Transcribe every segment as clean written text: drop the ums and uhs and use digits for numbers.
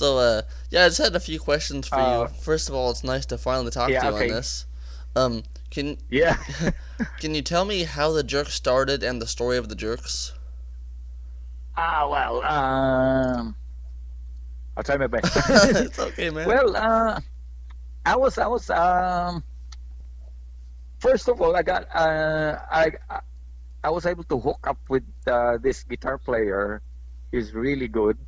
Yeah, I just had a few questions for you. Uh, First of all, it's nice to finally talk to yeah, you on okay. this. Um, can Yeah. can you tell me how the Jerks started and the story of the Jerks? Well, I'll try my best. It's okay, man. Well, I was, first of all, I was able to hook up with this guitar player. He's really good.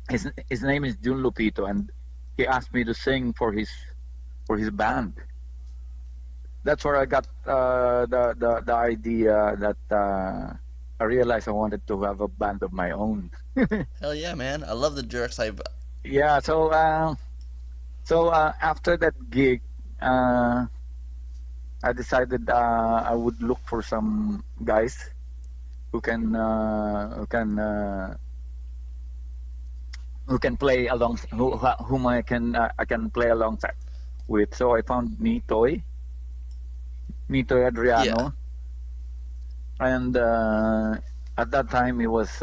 His name is Jun Lupito, and he asked me to sing for his band. That's where I got the idea that I realized I wanted to have a band of my own. Hell yeah, man. I love the Jerks. Yeah, after that gig, uh, I decided I would look for some guys who can play along whom I can play alongside with. So I found Nitoy Yeah. Adriano, and at that time he was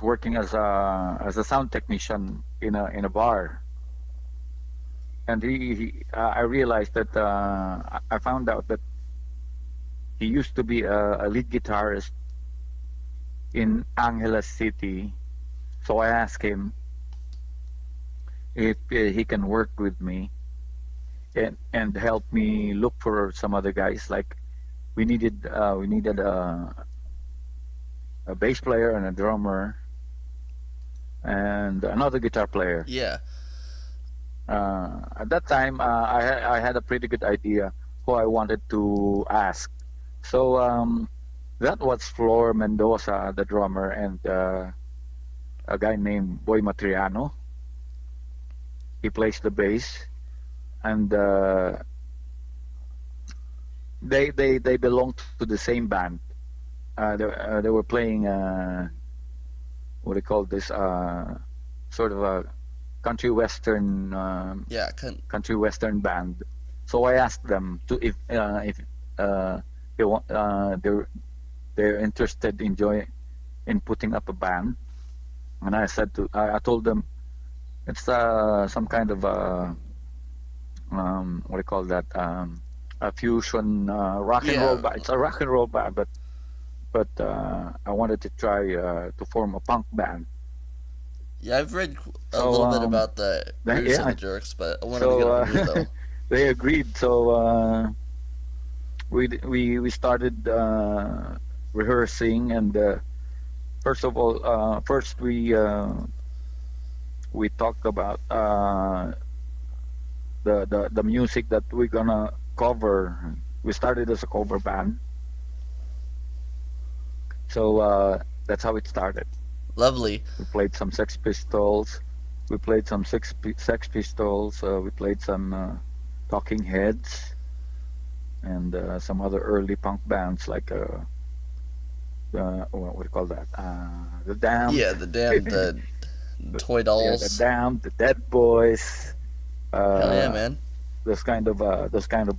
working as a sound technician in a bar, and I realized that I found out that he used to be a lead guitarist in Angeles City. So I asked him if he can work with me and help me look for some other guys. Like we needed a bass player and a drummer and another guitar player. Yeah. At that time, I had a pretty good idea who I wanted to ask. So that was Flor Mendoza, the drummer, and a guy named Boy Matriano. He plays the bass, and they belonged to the same band. They were playing what do you call this? Sort of a country western Yeah. country western band. So I asked them to if they want they're interested in putting up a band, and I told them it's some kind of what do you call that, a fusion rock and roll Yeah. band. It's a rock and roll band, but I wanted to try to form a punk band. Yeah, I've read a So little bit about the roots of the yeah, Jerks, but I wanted to get so it from you though. they agreed. So we started rehearsing, and first of all, first we talked about the music that we're gonna cover. We started as a cover band, so that's how it started. Lovely. We played some Sex Pistols. We played some Sex Pistols. We played some Talking Heads and some other early punk bands like what do you call that? The Damned. Yeah, the toy Yeah, the dolls. Damned, the Dead Boys. Hell yeah, Uh, man. those kind of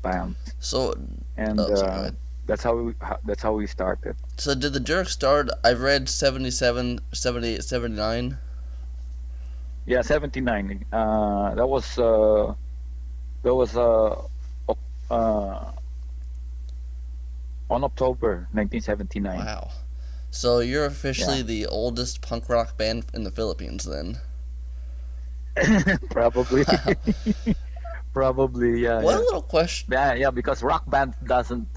bands, So, and oh, sorry, go ahead. that's how we started. So did the Jerks start? I've read 77, 78, 79. Yeah, 79. That was uh, on October 1979. Wow. So you're Yeah, officially the oldest punk rock band in the Philippines then. probably, Wow. probably, yeah, One yeah, little question. yeah, yeah. Because rock band doesn't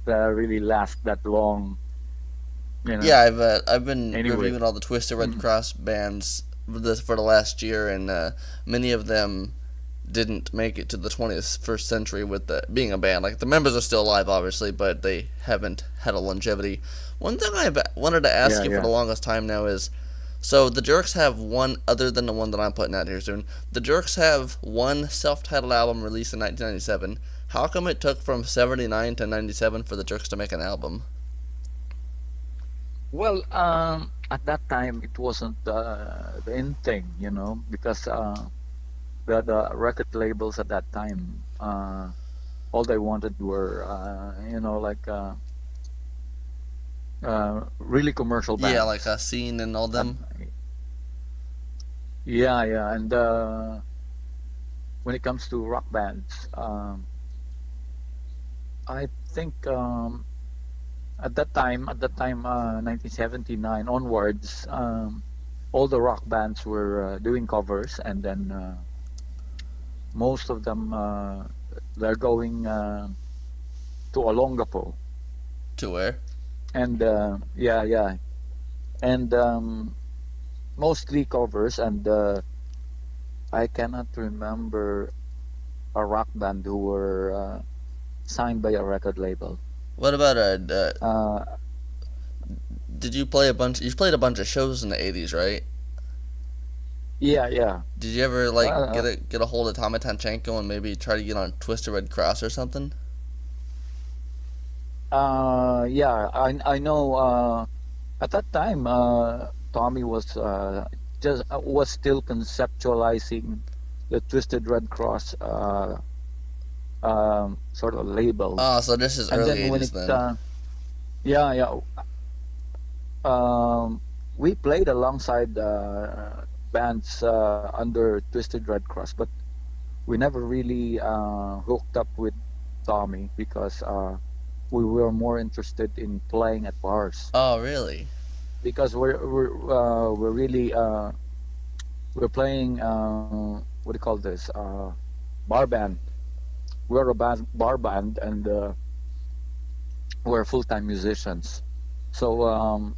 really last that long, you know. Yeah, I've been Anyway, reviewing all the Twisted Red mhm. Cross bands for the last year, and many of them didn't make it to the 21st century with being a band. Like the members are still alive, obviously, but they haven't had a longevity. One thing I wanted to ask Yeah, you for yeah. the longest time now is, so the Jerks have one other than the one that I'm putting out here soon. The Jerks have one self-titled album released in 1997. How come it took from 79 to 97 for the Jerks to make an album? Well, at that time it wasn't the in thing, because the record labels at that time, all they wanted were, like really commercial Yeah, bands. like Scene and all Uh, them. Yeah, yeah. And when it comes to rock bands, I think at that time, 1979 onwards, all the rock bands were doing covers, and then most of them they're going to Olongapo, To where? and yeah, yeah, and mostly covers, and I cannot remember a rock band who were signed by a record label. What about Uh, did you play a bunch? You played a bunch of shows in the '80s, right? yeah, yeah. Did you ever like Uh, get a hold of Tommy Tanchenko and maybe try to get on Twisted Red Cross or something? yeah, I know. At that time, Tommy was still conceptualizing the Twisted Red Cross sort of label, Oh, so this is and early then when '80s it then. yeah, yeah, we played alongside bands under Twisted Red Cross, but we never really hooked up with Tommy because we were more interested in playing at bars Oh, really? because we're really we're playing what do you call this bar band. We're a bar band, and we're full-time musicians. So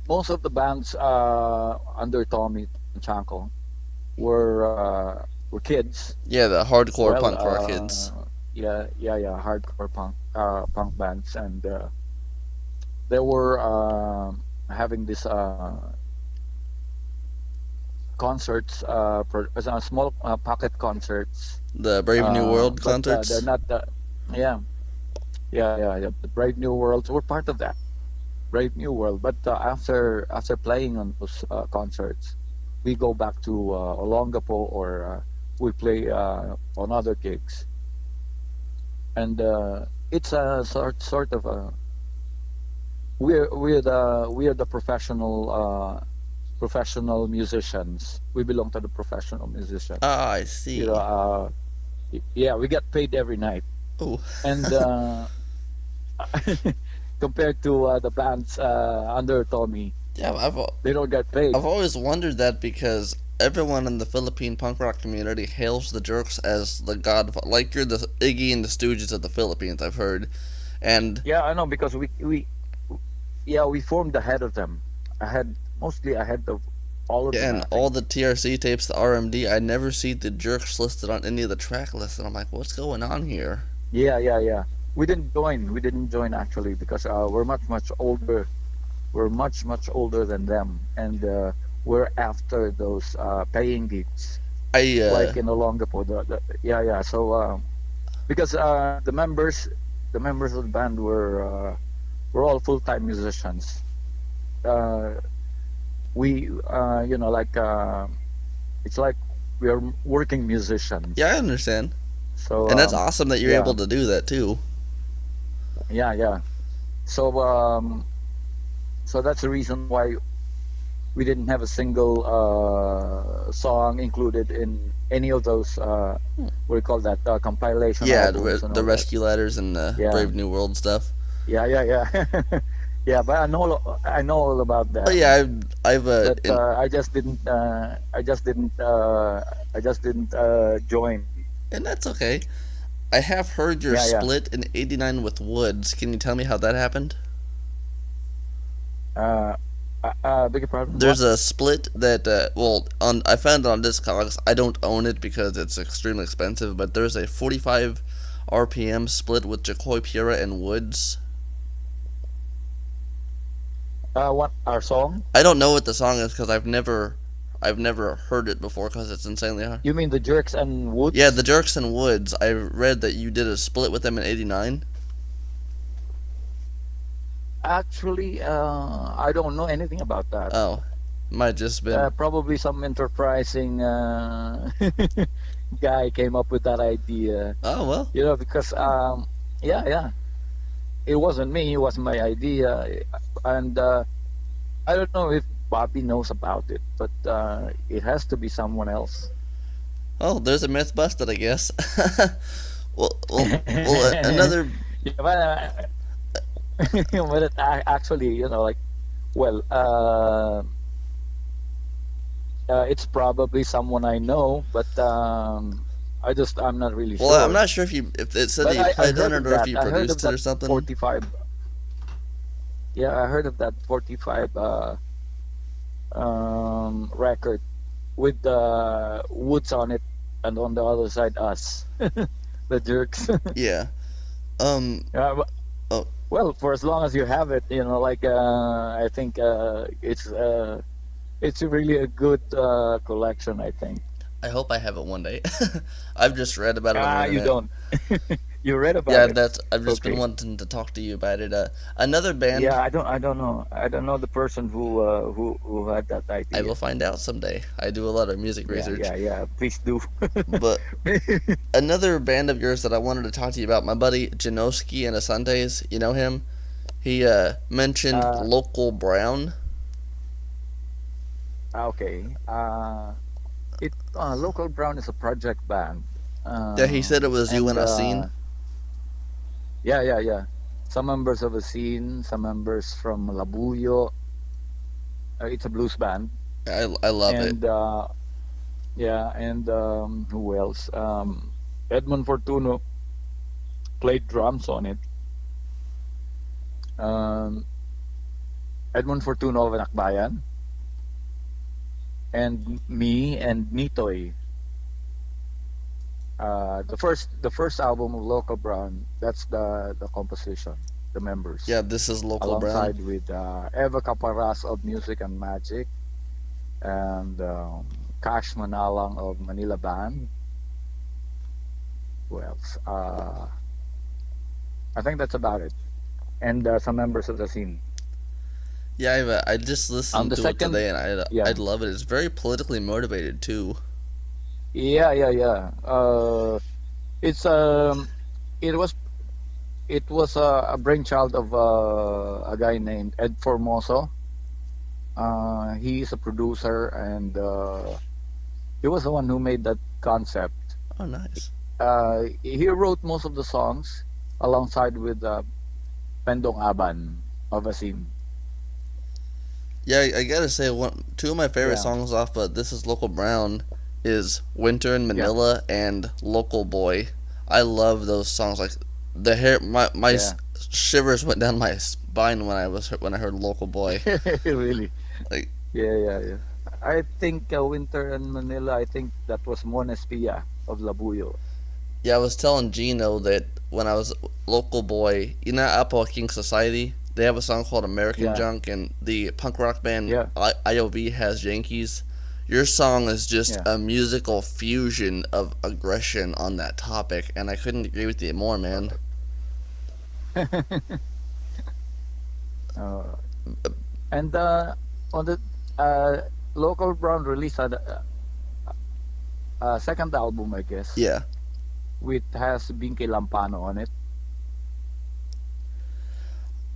most of the bands under Tommy Chanko were kids. Yeah, the hardcore Well, punk rock kids. yeah, yeah, yeah, hardcore punk bands, and they were having this concerts, small pocket concerts, The Brave New World but they're concerts. not. Yeah, yeah, yeah, yeah. The Brave New Worlds were part of that Brave New World, but after playing on those concerts, we go back to Olongapo, or we play on other gigs, and it's a sort of a we're the professional musicians. We belong to the professional musicians. Ah, I You know, see. yeah, we get paid every night, Oh. and compared to the bands under Tommy, Yeah, they don't get paid. I've always wondered that because everyone in the Philippine punk rock community hails the Jerks as the god, like you're the Iggy and the Stooges of the Philippines. I've heard, and Yeah, I know because yeah, we formed ahead of them, ahead mostly ahead of all of yeah, them, and I all think. the TRC tapes, the RMD, I never see the Jerks listed on any of the track lists, and I'm like, what's going on here? Yeah, yeah, yeah. We didn't join. We didn't join actually because we're much older. We're much older than them, and we're after those paying gigs, I like in Olongapo. Yeah, yeah. So because the members of the band were all full-time musicians. Uh, we like it's like we are working yeah, musicians. I understand, So and that's awesome that you're able yeah, to do that too. yeah, yeah. So that's the reason why we didn't have a single song included in any of those what do you call that compilation Yeah, albums and the all that. Rescue Ladders and the Yeah, Brave New World stuff. yeah, yeah, yeah. Yeah, but I know all about Oh yeah, them. I've But I just didn't join. and that's okay. I have heard your Yeah, yeah. split in '89 with Woods. Can you tell me how that happened? Uh, beg your pardon. What? There's a split that well on I found it on Discogs. I don't own it because it's extremely expensive, but there's a 45 RPM split with Chickoy Pura and Woods. What? Our song? I don't know what the song is because I've never heard it before because it's insanely hard. You mean the Jerks and Yeah, the Woods? Jerks and Woods. I read that you did a split with them in '89. Actually, I don't know anything about that. Oh, might just been. Probably some enterprising guy came up with that idea. Oh well. Because yeah, yeah, it wasn't me. It was my idea, and I don't know if Bobby knows about it, but it has to be someone else. Oh, there's a myth busted, I guess. Yeah, Another. but actually, like, well, it's probably someone I know, but I'm not really Well, I'm sure. not sure if it said But he I played on heard it of or if that. he I heard of produced it that or something. 45. Yeah, I heard of that 45 record with Woods on it, and on the other side us, the jerks. Yeah. Um. Yeah, Oh, well, for as long as you have it, like I think it's really a good collection. I think. I hope I have it one day. I've just read about it on the Ah, you internet. don't. You read about Yeah, it. that's. I've just been Okay. wanting to talk to you about it. Another Yeah, band. I don't know. I don't know the person who had that I will idea. find out someday. I do a lot of music Yeah, research, yeah, yeah. Please do. but another band of yours that I wanted to talk to you about, my buddy Janoski and Asantes. You know him? He mentioned uh, Local Brown. okay. It Local Brown is a project band. Yeah, he said it was you And and ASIN. yeah, yeah, yeah. Some members of ASIN, some members from Labuyo. It's a blues band. I love it. And yeah, and who else? Edmond Fortuno played drums on it. Um, Edmond Fortuno of Nakbayan, and me and Nitoy. The first album of Local Brown. That's the composition, the members, Yeah, this is Local Brown. alongside with Eva Caparas of Music and Magic, and Cash Manalang of Manila Band. Who else? I think that's about it. And some members of the scene. Yeah, I just listened The to it second, today and I yeah, love it. It's very politically motivated too. yeah, yeah, yeah. It's it was it was a brainchild of a guy named Ed Formoso. He's a producer, and he was the one who made that concept. Oh, nice. He wrote most of the songs alongside with Pendong Aban of Asim. Yeah, I gotta say, two of my favorite Yeah, songs off of This Is Local Brown is Winter in yeah, Manila and Local Boy. I love those songs. Like the hair, my yeah. shivers went down my spine when I heard Local Boy. Really. Like, Yeah, yeah, yeah. I think Winter in Manila, I think that was Mones Pia of Labuyo. yeah, I was telling Gino that when I was Local Boy, you know, Apple King Society. They have a song called American Yeah, Junk, and the punk rock band yeah, IOV has Yankees. Your song is just yeah. a musical fusion of aggression on that topic, and I couldn't agree with you more, man. uh, and on the uh, Local Brown released a second album, I guess, Yeah, which has Binky Lampano on it.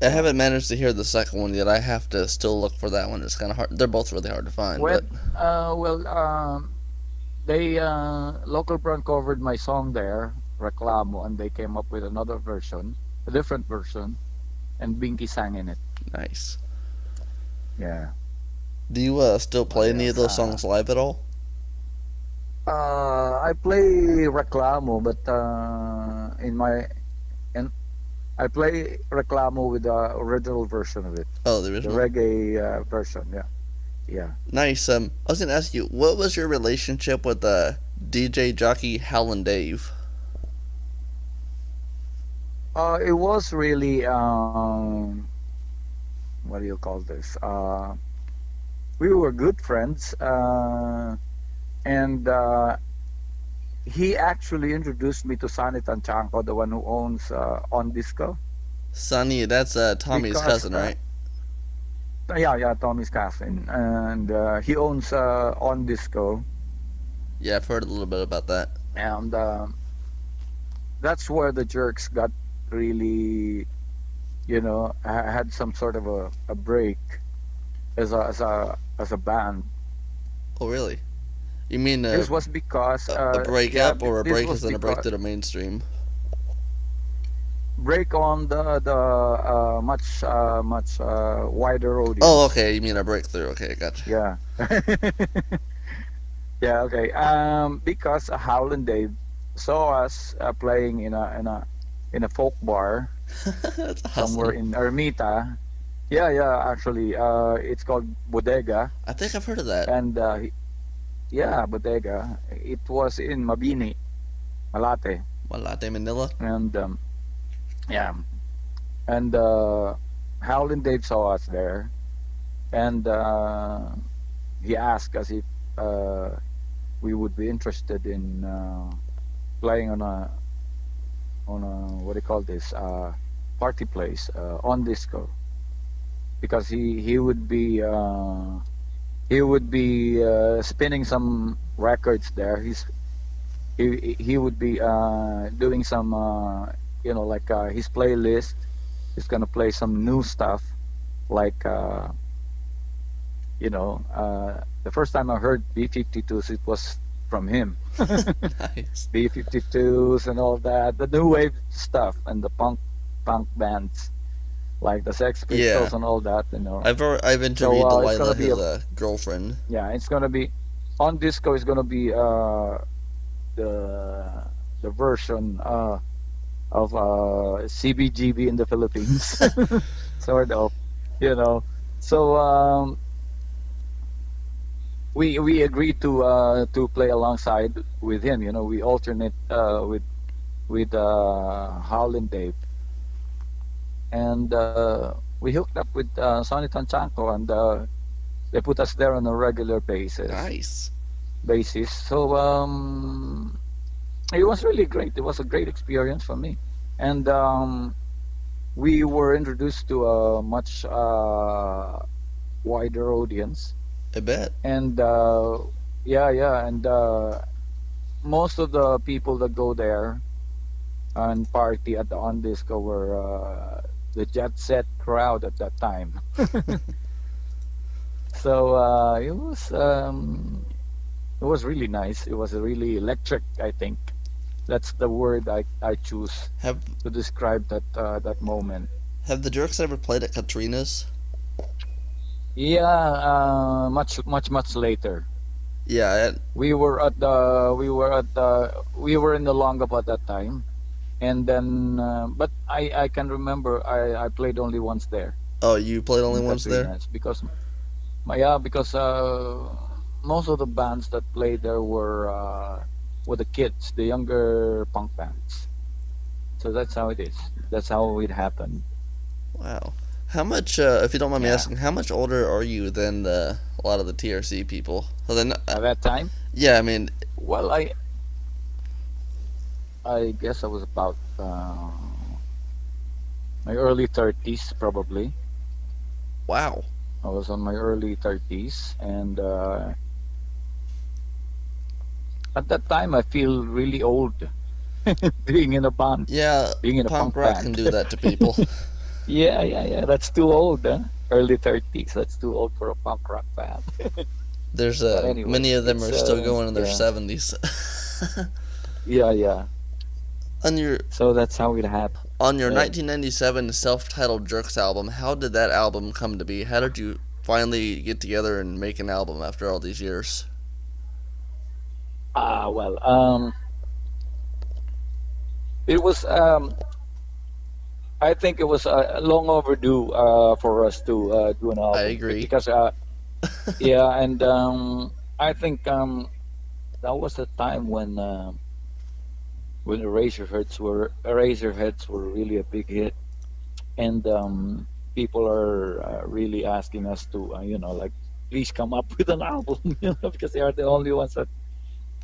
I Yeah. haven't managed to hear the second one yet. I have to still look for that one. It's kind of hard. They're both really hard to find, but When well, they Local Brown covered my song there, Reclamo, and they came up with another version, a different version, and Binky sang in it. nice. Yeah. Do you still What play any of else? those songs live at all? I play Reclamo, but and I play Reclamo with the original version of it, Oh, the the original. reggae version. Yeah, yeah. Nice. I was gonna ask you, what was your relationship with DJ jockey Howlin' Dave? It was really what do you call this? We were good friends, and he actually introduced me to Sonny Tanchanko, the one who owns On Disco, Sonny, that's Tommy's because cousin, right? yeah, yeah, Tommy's cousin, and he owns On Disco, Yeah, I've heard a little bit about that. and that's where the Jerks got really, had some sort of a break. as a band. Oh, really? You mean This was because a break yeah, up or a this break was as in a break because to the mainstream? break on the much wider Oh, audience. okay. You mean a breakthrough? Okay, gotcha. Yeah. Yeah, okay. Because Howlin' Dave saw us playing in a folk bar That's somewhere awesome. in Ermita. Yeah, yeah. Actually, it's called Bodega, I think I've heard of that. and yeah, Bodega. It was in Mabini, Malate, One latte Manila. and yeah, and Howlin' Dave saw us there, and he asked us if uh, we would be interested in playing on a what do you call this party place on disco, because he would be spinning some records there. He would be doing some like his playlist. He's gonna play some new stuff, like the first time I heard B-52s, it was from him. Nice. B-52s and all that, the new wave stuff, and the punk bands like the Sex Yeah, Pistols and all that. I've So interviewed it's Delilah, gonna be his girlfriend. yeah, it's gonna be on disco. Is gonna be the version of CBGB in the Philippines, sort of, you know. So we agreed to play alongside with him. We alternate with Howlin' Dave, and we hooked up with Sonny Tanchanko, and they put us there on a regular Nice. basis. So it was really great. It was a great experience for me, and we were introduced to a much wider audience, I bet. and yeah, yeah, and most of the people that go there and party at the on disco were the jet set crowd at that time. So it was really nice. It was really electric, I think. That's the word I choose Have to describe that moment. have the Jerks ever played at Katrina's? Yeah, much later. Yeah, We were in the Longap at that time, and then but I can remember I played only once there oh, you played only in once there? Katrina's, because yeah, because most of the bands that played there were the kids, the younger punk bands. So that's how it is. That's how it happened. Wow. How much, if you don't mind me Yeah. asking, how much older are you than a lot of the TRC people? So then, At that time, yeah, I mean, well, I guess I was about my early 30s, probably. wow. I was on my early 30s, and at that time, I feel really old being in a band, Yeah, being in a punk punk rock can band. do that to people. Yeah, yeah, yeah. That's too old, huh? Early 30s. That's too old for a punk rock band. There's But many anyway, of them it's are still going in their yeah, 70s. yeah, yeah. on your So that's how it happened. on your Uh, 1997 self-titled Jerks album, how did that album come to be? How did you finally get together and make an album after all these years? well, it was. I think it was long overdue for us to do an I album, agree. because yeah, and I think that was the time when Eraserheads were really a big hit, and people are really asking us to like, please come up with an album, because they are the only ones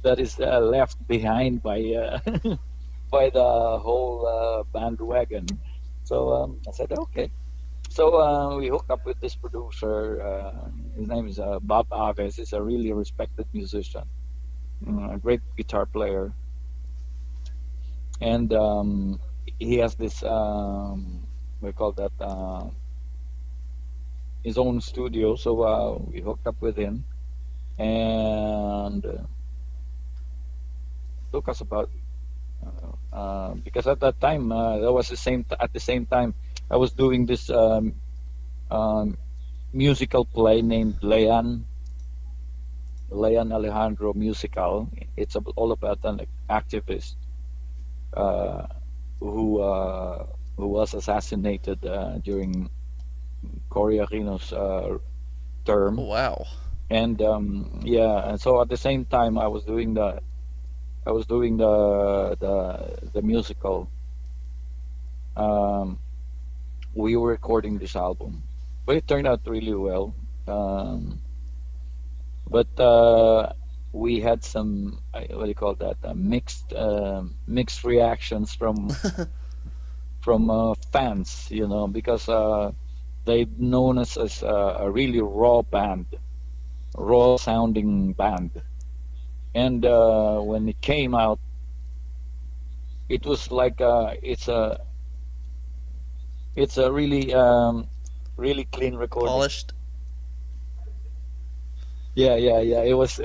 that is left behind by the whole bandwagon. So I said, okay. So we hooked up with this producer. His name is Bob Aves. He's a really respected musician, a great guitar player, and he has this we call that his own studio, so we hooked up with him, and took us about because at that time that was at the same time I was doing this um, musical play named Leon Alejandro musical. It's all about an activist uh, who uh, who was assassinated during Cory Aquino's Oh, term, wow. and yeah, and so at the same time I was doing the musical. Um, we were recording this album, but it turned out really well. Um, but we had some what do you call that? Mixed reactions from fans, because they've known us as a really raw band, raw sounding band, and when it came out, it was like it's a really clean recording. Polished. Yeah, yeah, yeah. It was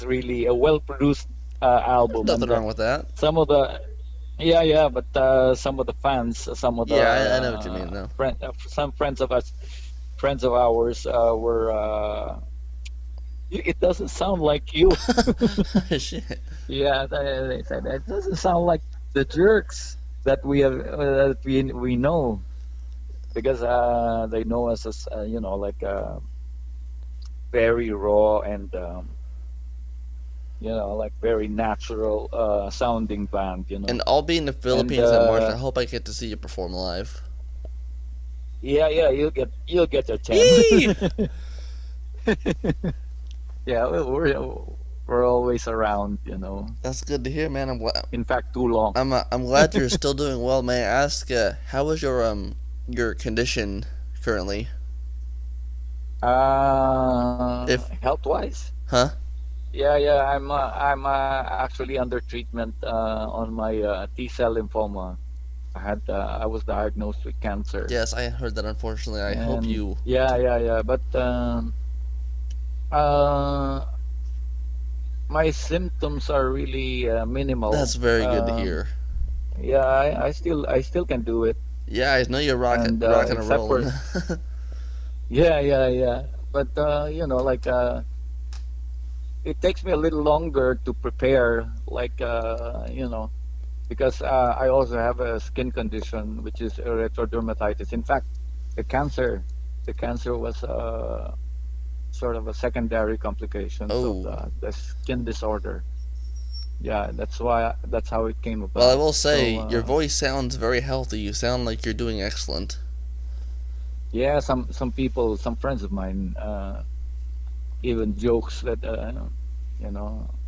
really a well produced There's album, nothing and wrong with that. some of the yeah, yeah, but some of the fans, some of the Yeah, I know what you mean, though. some friends of ours were. It doesn't sound like you. Shit. Yeah, they said it doesn't sound like the jerks that we know, because they know us as like very raw and like very natural sounding band, And I'll be in the and Philippines in March. I hope I get to see you perform live. yeah, yeah, you'll get your chance. Yee! Yeah, we're always around, That's good to hear, man. In fact, too long. I'm glad you're still doing well. May I ask, how is your condition currently? If Health wise, huh? yeah, yeah, I'm actually under treatment on my T-cell lymphoma. I was diagnosed with cancer, Yes, I heard that. Unfortunately, I hope and you. yeah, yeah, yeah. But uh, my symptoms are really That's minimal. very good to hear. Yeah, I still can do it, Yeah, I know you're and rocking and except for rolling. yeah, yeah, yeah. But like it takes me a little longer to prepare, like because I also have a skin condition which is erythrodermatitis. In fact, the cancer, the cancer was sort of a secondary complications of Oh, the skin disorder. Yeah, that's how it came well, I about. will So say your voice sounds very healthy. You sound like you're doing excellent. yeah, some people, some friends of mine, even jokes that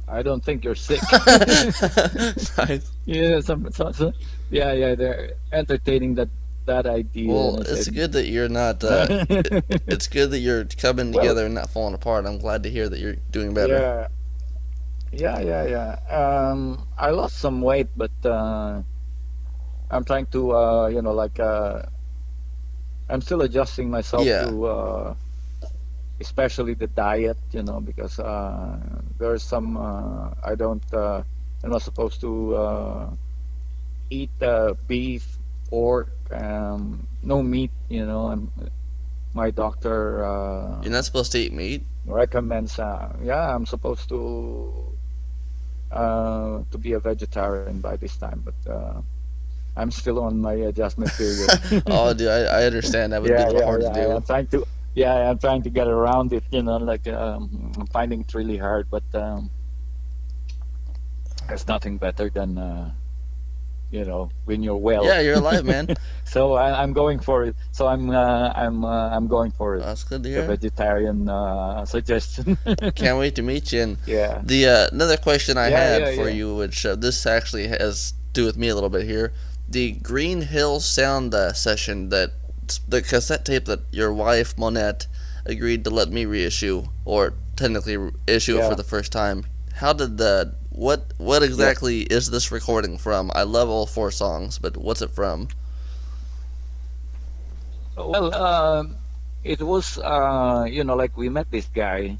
I don't think you're sick. Nice. Yeah, yeah, yeah, they're entertaining that idea, Well, and I it's said, good that you're not. It's good that you're coming well, together and not falling apart. I'm glad to hear that you're doing better. yeah, yeah, yeah, yeah. I lost some weight, but I'm trying to, like, I'm still adjusting myself Yeah, to, especially the diet, because there's some, I'm not supposed to eat beef, pork, no meat, and my doctor you're not supposed to eat meat. recommends, yeah, I'm supposed to be a vegetarian by this time, but I'm still on my adjustment period. Oh, dude, I understand that would be a Yeah, little yeah, hard to yeah. do. I'm trying to get around it, like I'm finding it really hard, but there's nothing better than when you're well. Yeah, you're alive, man. So I'm going for it. So I'm going for it. That's good to The hear. vegetarian suggestion. Can't wait to meet you. And Yeah, the another question I yeah, had yeah, for yeah, you, which this actually has to do with me a little bit here, the Greenhills sound session, that the cassette tape that your wife Monet agreed to let me reissue, or technically issue it for yeah, the first time. How did the what yeah. exactly is this recording from? I love all four songs, but what's it from? Well, it was like we met this guy.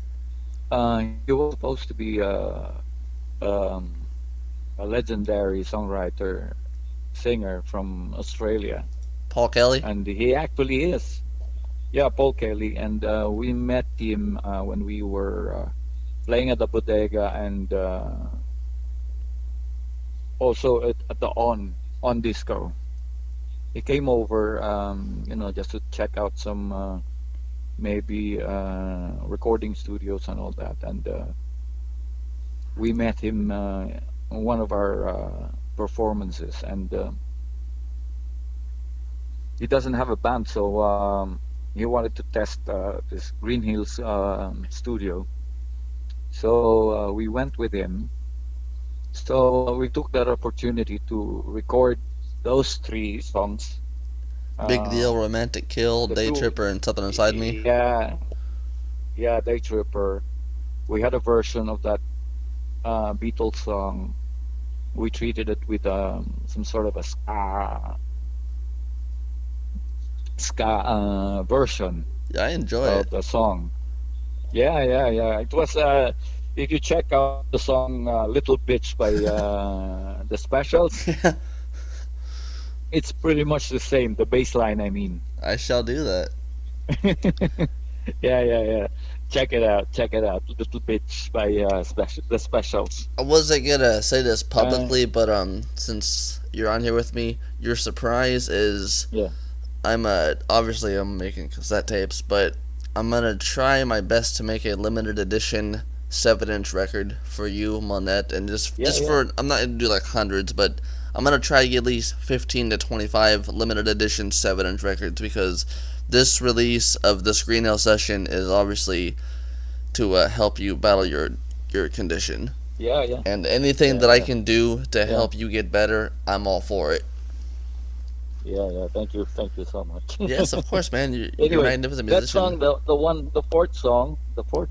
He was supposed to be um, a legendary songwriter, singer from Australia, Paul Kelly? and he actually is. Yeah, Paul Kelly, and we met him when we were playing at the bodega, and also at the on disco. He came over, just to check out some maybe recording studios and all that, and we met him on one of our performances, and he doesn't have a band, so he wanted to test this Greenhills studio. So we went with him. So we took that opportunity to record those three songs. Big Deal, Uh, Romantic Kill, the Day two, Tripper, and Something Inside Me. yeah, yeah, Day Tripper. We had a version of that Beatles song. We treated it with some sort of a ska version Yeah, I enjoy of it. the song. Yeah, yeah, yeah. It was if you check out the song "Little Bitch" by the Specials, Yeah, it's pretty much the same. The bass line, I mean. I shall do that. Yeah, yeah, yeah. Check it out. Check it out. "Little Bitch" by the Specials. I wasn't gonna say this Uh, publicly, but since you're on here with me, your surprise is yeah, obviously I'm making cassette tapes, but I'm gonna try my best to make a limited edition 7-inch record for you, Monet, and yeah, just yeah, for I'm not gonna do like hundreds, but I'm gonna try to get at least 15 to 25 limited edition 7-inch records because this release of this Greenhills Session is obviously to help you battle your condition. yeah, yeah, And anything yeah, that I yeah, can do to yeah, help you get better, I'm all for it. yeah, yeah. Thank you so much. Yes, of course, man. You're a Anyway, magnificent that musician. song, the fourth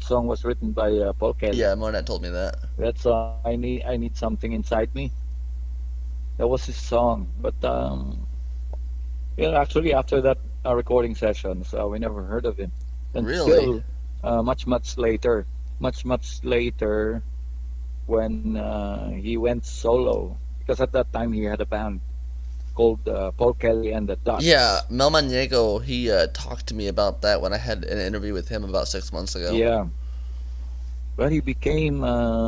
song was written by Paul Yeah, Kelly. Monet told me that. That song, I need something inside me. That was his song. But actually, after that recording session, so we never heard of him Really? until much later when he went solo. Because at that time he had a band called Paul Kelly and the Yeah, Ducks. Mel Maniego, he talked to me about that when I had an interview with him about 6 months ago. Yeah, but he became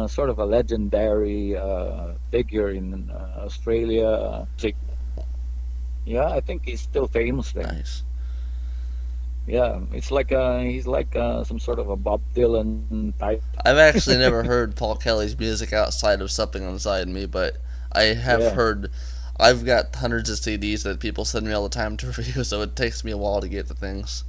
sort of a legendary figure in Australia. Yeah, I think he's still famous there. Nice. Yeah, it's like he's like some sort of a Bob Dylan type. I've actually never heard Paul Kelly's music outside of Something Inside Me, but I have Yeah, heard. I've got hundreds of CDs that people send me all the time to review, so it takes me a while to get to things.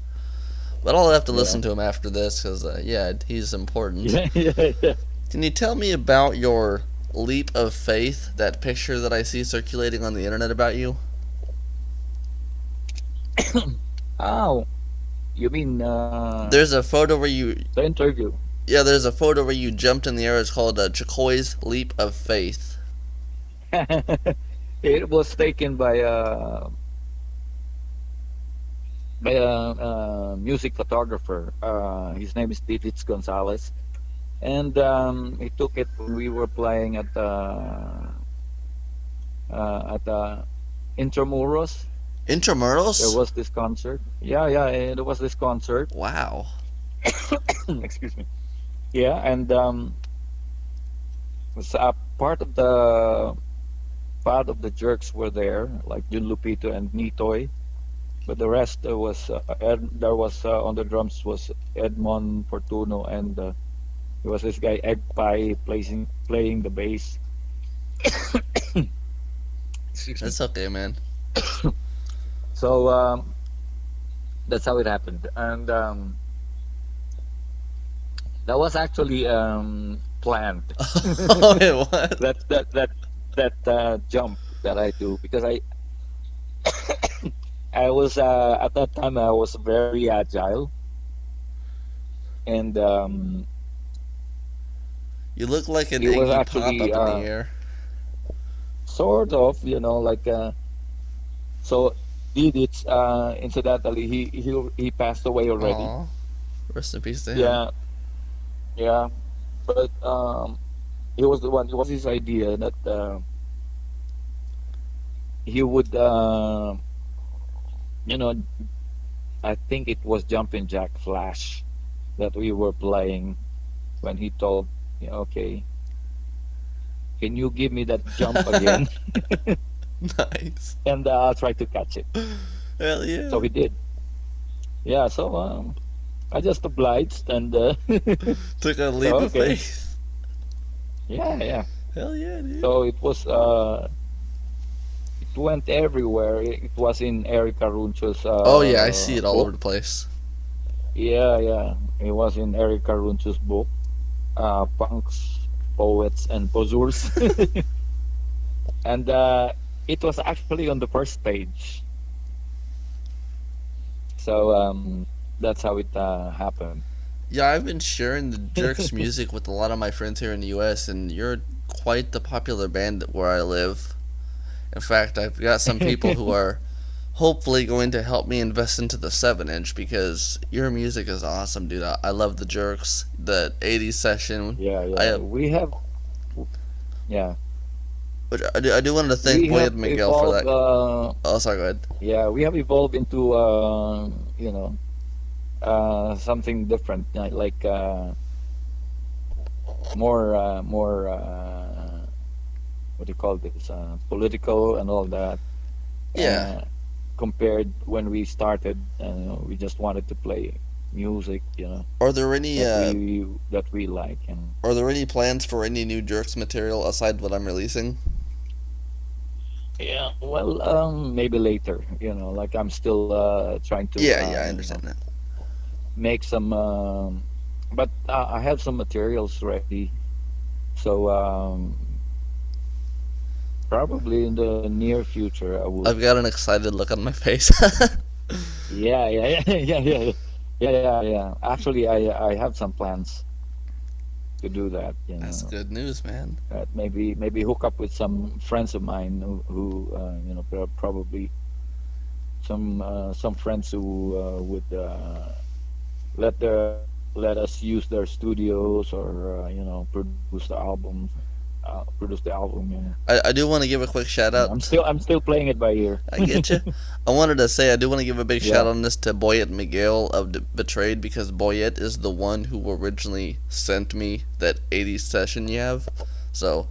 But I'll have to yeah, listen to him after this because, yeah, he's important. yeah, yeah, yeah. Can you tell me about your leap of faith, that picture that I see circulating on the internet about you? Oh, you mean There's a photo where you, the interview? yeah, there's a photo where you jumped in the air. It's called Chickoy's Leap of Faith. It was taken by a music photographer. His name is David Gonzalez, and he took it when we were playing at Intramuros. There Intramurals? was this concert. Yeah, yeah, there was this concert. Wow. Excuse me. Yeah, and was part of the jerks were there, like Jun Lupito and Nitoy. But the rest there was on the drums was Edmond Fortuno, and there was this guy Egg Pie playing the bass. Excuse me. That's okay, man. So that's how it happened, and that was actually planned. Oh, wait, what? That jump that I do because I was at that time I was very agile, and You look like an it was Iggy Pop actually up in the air. sort of like so did it. Incidentally, he passed away already. Aw, rest in peace to him. Yeah, yeah. But he was the one. It was his idea that he would, you know, I think it was Jumpin' Jack Flash that we were playing when he told me, okay, can you give me that jump again? Nice. And I'll try to catch it. Hell So yeah. he did. Yeah, so I just obliged and Took a so leap of okay. faith. Yeah, yeah. Hell yeah, dude. So it went everywhere. It was in Erica Runcho's Oh yeah, I see it all over book. the place. Yeah, yeah. It was in Erica Runcho's book, Punks, Poets, and Poseurs. And it was actually on the first page. So that's how it happened. Yeah, I've been sharing the Jerks music with a lot of my friends here in the U.S., and you're quite the popular band where I live. In fact, I've got some people who are hopefully going to help me invest into the 7-inch because your music is awesome, dude. I love the Jerks, the 80s session. Yeah, yeah. I Yeah, I do want to thank we Boyd have Miguel for evolved. that. Oh, sorry, go ahead. Yeah, we have evolved into something different, like more what do you call this? Political and all that. Yeah. Uh, Compared when we started, we just wanted to play music, Are there any that we like. And are there any plans for any new Jerks material aside what I'm releasing? yeah, well, maybe later. Like I'm still trying to Yeah, yeah, I understand that. make some. But I have some materials ready, so probably in the near future I would. I've got an excited look on my face. Yeah, yeah, yeah, yeah, yeah, yeah, yeah, yeah. Actually, I have some plans to do that. That's good news, man. Maybe hook up with some friends of mine who probably some friends who would let their let us use their studios or produce the album. I do want to give a quick shout out. I'm still playing it by ear. I get you. I wanted to say I do want to give a big shout Yeah, out on this to Boyet Miguel of Betrayed because Boyet is the one who originally sent me that 80s session you have. So,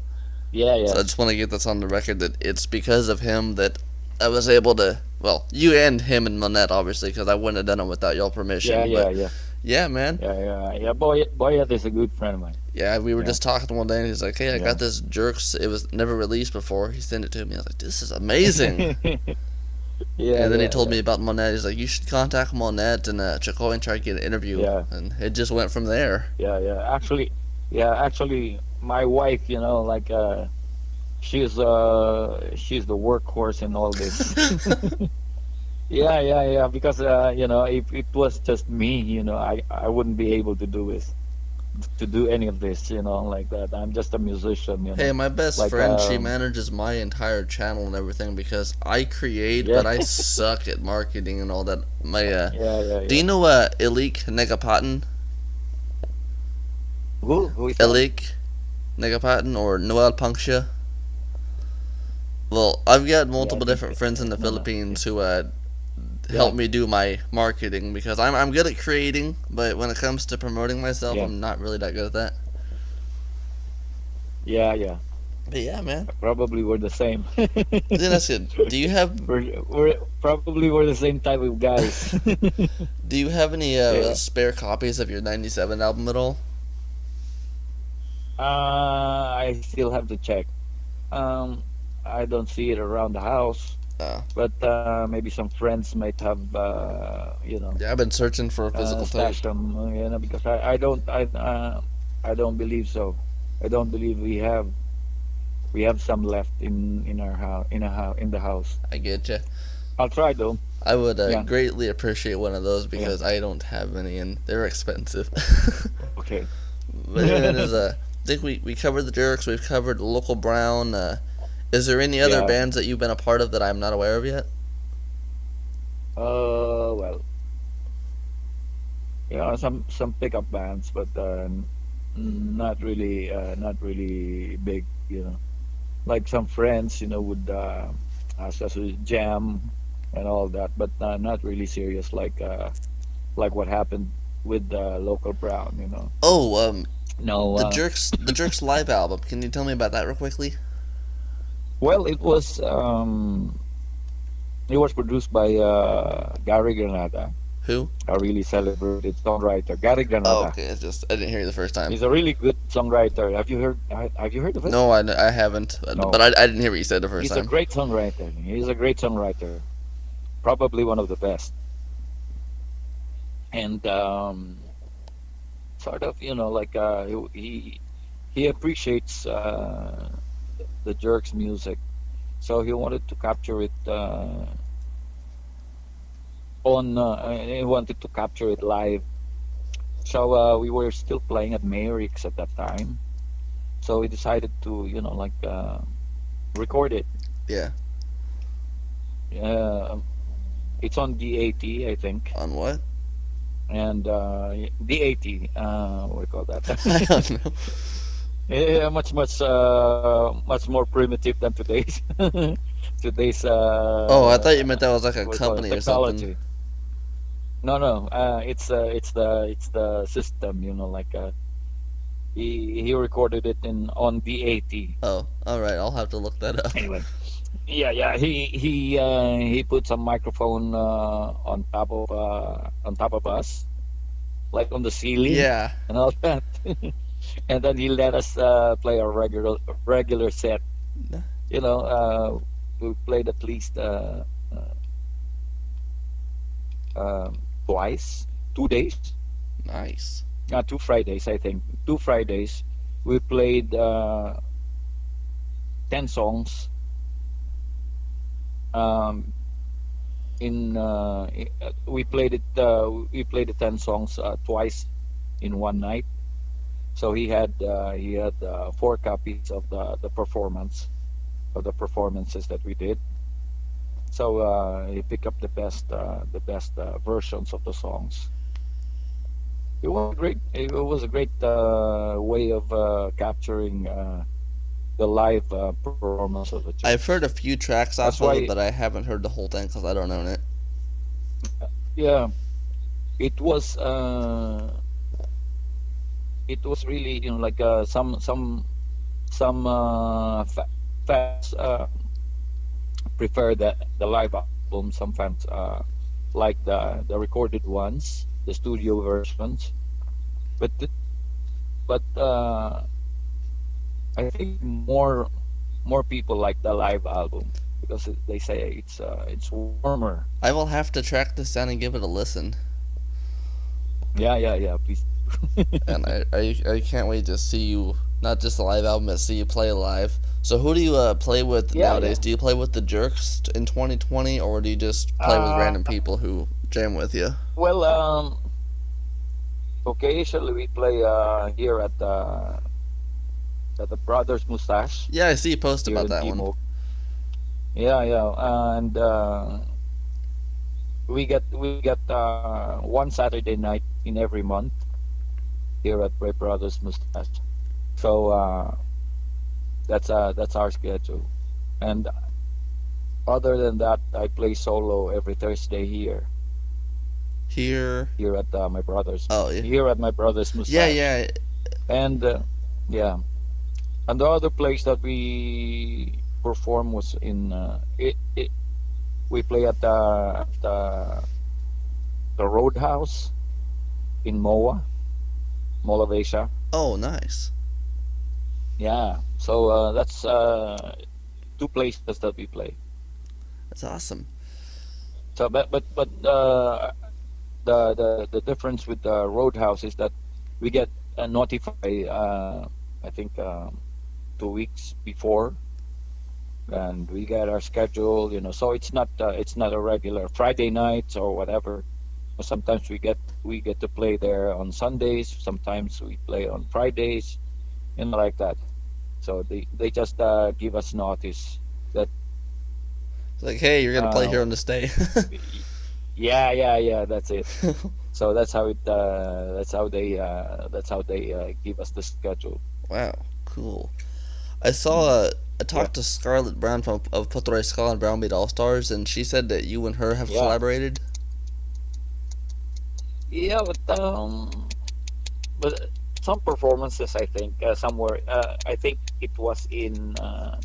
yeah, so yeah, I just want to get this on the record that it's because of him that I was able to. Well, you and him and Monet, obviously, because I wouldn't have done it without your yeah, permission. yeah, But yeah, yeah, man. yeah, yeah, yeah. Boyet is a good friend of mine. Yeah, we were Yeah, just talking one day, and he's like, "Hey, I got yeah. this Jerks. It was never released before." He sent it to me. I was like, "This is amazing." Yeah, And then he yeah, told yeah, me about Monet. He's like, "You should contact Monet and Chickoy and try to get an interview." yeah, And it just went from there. yeah, yeah. Actually, my wife, like she's the workhorse in all this. Yeah, yeah, yeah. Because if it was just me, I wouldn't be able to do any of this, like that. I'm just a musician, Hey, my best like friend, she manages my entire channel and everything because I create, yeah, but I suck at marketing and all that. My yeah, yeah, Do you yeah. know Ilik Negapatin? Who is that? Ilik Negapatin or Noel Punksha? Well, I've got Yeah, I multiple think different friends in the no, no. Yeah, Philippines who yeah, help me do my marketing because I'm good at creating, but when it comes to promoting myself, yeah, I'm not really that good at that. yeah, yeah. But yeah, man. Probably we're the same. Then that's good. We're the same type of guys. Do you have any Yeah. spare copies of your '97 album at all? I still have to check. Um, I don't see it around the house, Uh, but maybe some friends might have, yeah, I've been searching for a physical tape. stashed them, because I don't believe so. I don't believe we have some left in our house in the house. I get you. I'll try though. I would Yeah. greatly appreciate one of those Yeah. because I don't have any and they're expensive. Okay. But yeah, I think we covered the Jerks. We've covered Local Brown. Is there any other Yeah. bands that you've been a part of that I'm not aware of yet? Well, some pickup bands, but not really big. Like some friends, would ask us to jam and all that, but not really serious like what happened with Local Brown. Oh, No, the Jerks live album. Can you tell me about that real quickly? well, it was produced by Gary Granada, Who? a really celebrated songwriter. Gary Oh, Granada. okay. It's just I didn't hear you the first time. He's a really good songwriter. Have you heard of it? No, I haven't. But No. I didn't hear what you said the first He's a time. great songwriter. He's a great songwriter. Probably one of the best. And sort of, like he appreciates the Jerks music, so he wanted to capture it on. He wanted to capture it live. So we were still playing at Mayrick's at that time. So we decided to, record it. Yeah. Uh, it's on DAT, I think, On what? and DAT. What do you call I that? don't know. Yeah, much more primitive than today's today's Oh, I thought you meant that was like a what do you call it, company or something. technology. No, no, it's the system. Like he recorded it in on DAT. Oh, all right. I'll have to look that up. Anyway, yeah. He put some microphone on top of us, like on the ceiling Yeah. and all that, and then he let us play a regular set. We played at least twice, 2 days, Nice. 2 Fridays, I think. 2 Fridays, we played 10 songs. Um, we played it. We played the 10 songs twice in one night. So he had 4 copies of the performances that we did. So he picked up the best versions of the songs. It was a great way of capturing the live performance of the I've Jerks. heard a few tracks That's off of it, why, but I haven't heard the whole thing because I don't own it. yeah, it was really, like some fans prefer the live album. Some fans like the recorded ones, the studio versions. But I think more people like the live album because they say it's warmer. I will have to track this down and give it a listen. Yeah. Please. And I can't wait to see you, not just the live album, but see you play live. So who do you play with Yeah, nowadays? yeah. Do you play with the Jerks in 2020, or do you just play with Uh, random people who jam with you? well, occasionally we play here at the Brothers Mustache Yeah, I see you post here about in that one. Timog. Yeah, and we get one Saturday night in every month here at Bray Brothers Mustache. So that's our schedule. And other than that, I play solo every Thursday Here. here at my brother's Oh, yeah. here at my brother's Yeah, Mustache. yeah. And yeah, and the other place that we perform was in we play at the Roadhouse in Mall of Asia. Oh, nice. Yeah, so that's two places that we play. That's awesome. So, but the difference with the Roadhouse is that we get notified. I think 2 weeks before, and we get our schedule. So it's not a regular Friday nights or whatever. Sometimes we get to play there on Sundays. Sometimes we play on Fridays, like that. So they just give us notice that It's like, hey, you're gonna play uh, here on this day. Yeah. That's it. So that's how it. That's how they give us the schedule. Wow, cool. I saw. Mm. I Yeah, talked to Scarlett Brown from of Puerto Scarlett Brown made All Stars, and she said that you and her have yeah, collaborated. yeah. But some performances, I think, somewhere. I think it was in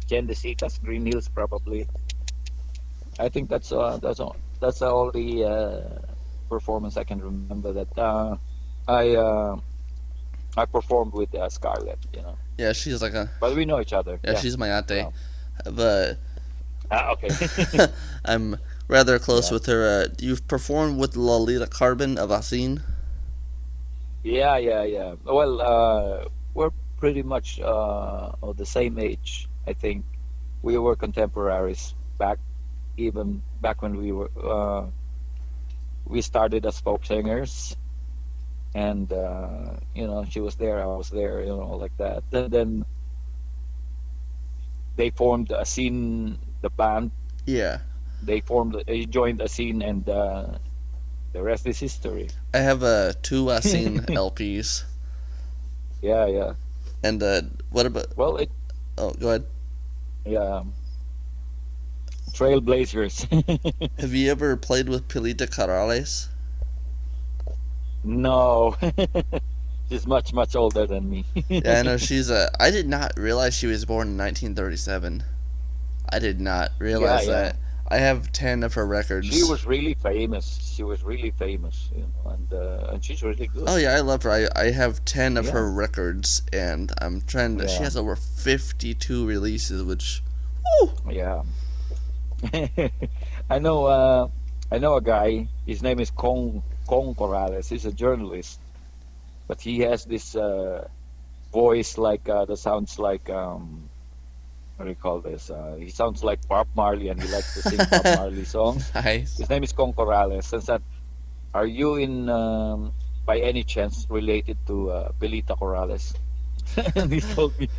Jendesica's Green Hills, probably. I think that's the only performance I can remember that I I performed with Scarlett. Yeah, she's like a. But we know each other. Yeah, Yeah, she's my ate, yeah. but Okay. I'm rather close Yeah, with her. You've performed with Lolita Carbon of ASIN. yeah. Well, we're pretty much of the same age. I think we were contemporaries back, even back when we started as folk singers, and she was there, I was there, like that. And then they formed a scene, the band. Yeah, They joined a scene, and the rest is history. I have two ASIN LPs. Yeah. And what about? Well, it Oh, go ahead. yeah, trailblazers. Have you ever played with Pilita Carrales? No, she's much older than me. Yeah, I know she's a. I did not realize she was born in 1937. I did not Yeah, realize yeah. that. I have 10 of her She records. was really famous. She was really famous, and she's really good. Oh yeah, I love her. I have 10 of Yeah, her records, and I'm trying to. She yeah, has over 52 releases, which. Woo! yeah. I know. I know a guy. His name is Kong Corrales. He's a journalist, but he has this voice like that sounds like what do you call this? He sounds like Bob Marley, and he likes to sing Bob Marley songs. Nice. His name is Kong Corrales. And said, "Are you in by any chance related to Belita Corrales?" And he told me,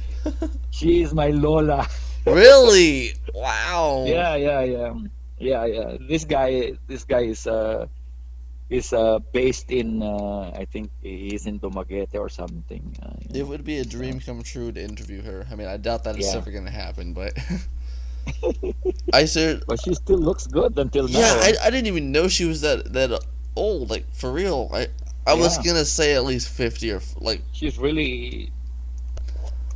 "She is my Lola." Really? Wow. Yeah. This guy is based in I think he's in Dumaguete or something. It would be a So dream come true to interview her. I mean, I doubt that it's yeah, ever going to happen, but I said, but she still looks good until yeah, now. I didn't even know she was that old. Like for real. I was Yeah, gonna say at least 50 or like she's really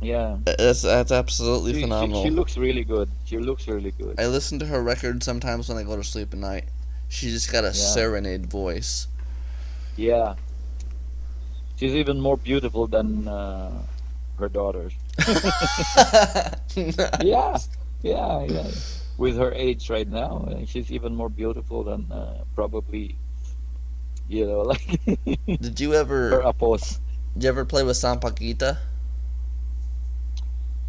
yeah. that's absolutely She phenomenal. looks really good. She looks really good. I listen to her record sometimes when I go to sleep at night. She just got a Yeah, serenade voice. yeah. She's even more beautiful than her daughters. Yeah, Nice. yeah. With her age right now, she's even more beautiful than probably like Did you her ever apos. did you ever play with Sampaguita?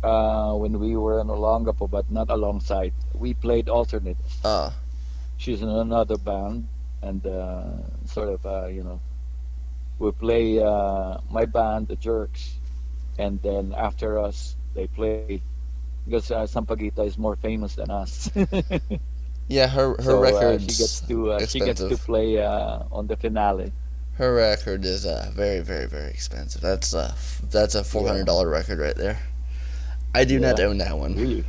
When we were in Olongapo, but not alongside. We played alternates. Uh She's in another band, and sort of, we play my band, the Jerks, and then after us, they play because Sampaguita is more famous than us. yeah, her So record's she gets to expensive. play on the finale. Her record is very very expensive. That's a Yeah, $400 record right there. I do not yeah, own that one. really.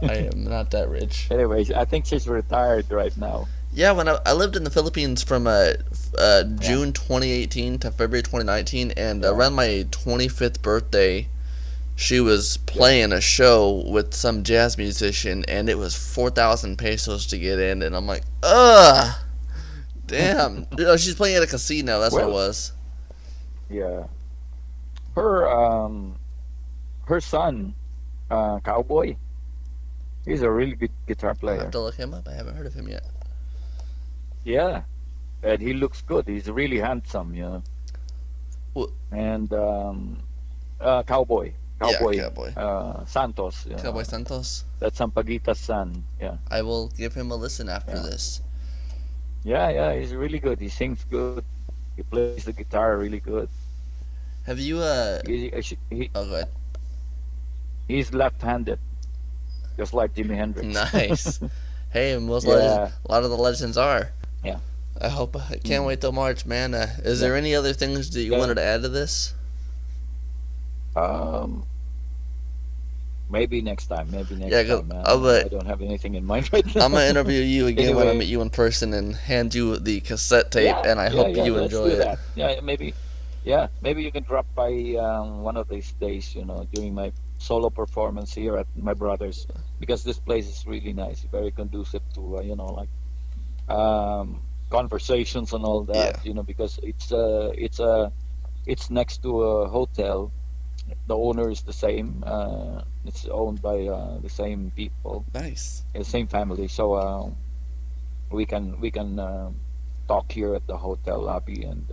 I am not that rich. Anyways, I think she's retired right now. Yeah, when I lived in the Philippines from Yeah, June 2018 to February 2019, and yeah, around my 25th birthday, she was yeah. playing a show with some jazz musician, and it was 4,000 pesos to get in, and I'm like, ugh, damn. She's playing at a casino. That's what it Well, was. yeah. Her her son, Cowboy, he's a really good guitar I'll have player. to look him up. I haven't heard of him yet. Yeah, and he looks good. He's really handsome. Well, And Cowboy, yeah, Cowboy Cowboy. Santos, Cowboy Santos. that's Sampaguita's son. Yeah, I will give him a listen after yeah, this. yeah. He's really good. He sings good. He plays the guitar really good. Have you Oh, go ahead. He's left-handed, just like Jimi Hendrix. Nice. Hey, most legends, Yeah, a lot of the legends are. yeah, I can't mm, wait till March, man. Is yeah, there any other things that you yeah. wanted to add to this? Um, maybe next time. Maybe Yeah, next cause time. I'm I don't have anything in mind right I'm now. gonna interview you again when I meet Anyway, you in person and hand you the cassette tape, yeah, and I yeah, hope yeah. you Let's enjoy do it. that. Yeah, maybe. Yeah, maybe you can drop by one of these days. During my solo performance here at my brother's, because this place is really nice, very conducive to like conversations and all that. Yeah, Because it's next to a hotel. The owner is the same. It's owned by the same people, nice. the same family. So we can talk here at the hotel lobby, and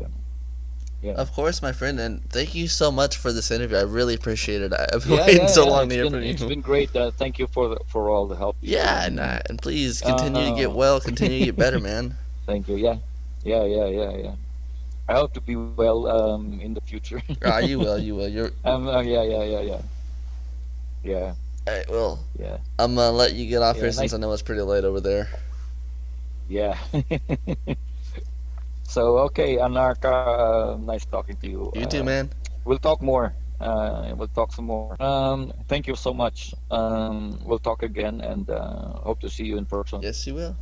yeah, Of course, my friend, and thank you so much for this interview. I really appreciate it. I've been yeah, waiting yeah, so yeah. long to It's hear been from it's you. been great. Thank you for all the help you've Yeah, given me, and and please continue to get uh, well, continue to get better, man. thank you. Yeah, yeah, yeah, yeah, yeah. I hope to be well in the future. Ah, you will, you will. Yeah, yeah, yeah, yeah, yeah, Well, yeah, I'm gonna let you get off here yeah. since Nice. I know it's pretty late over there. Yeah. So okay, Anarka, nice talking to you. You too, man. We'll talk more. We'll talk some more. Thank you so much. We'll talk again, and hope to see you in person. Yes, you will.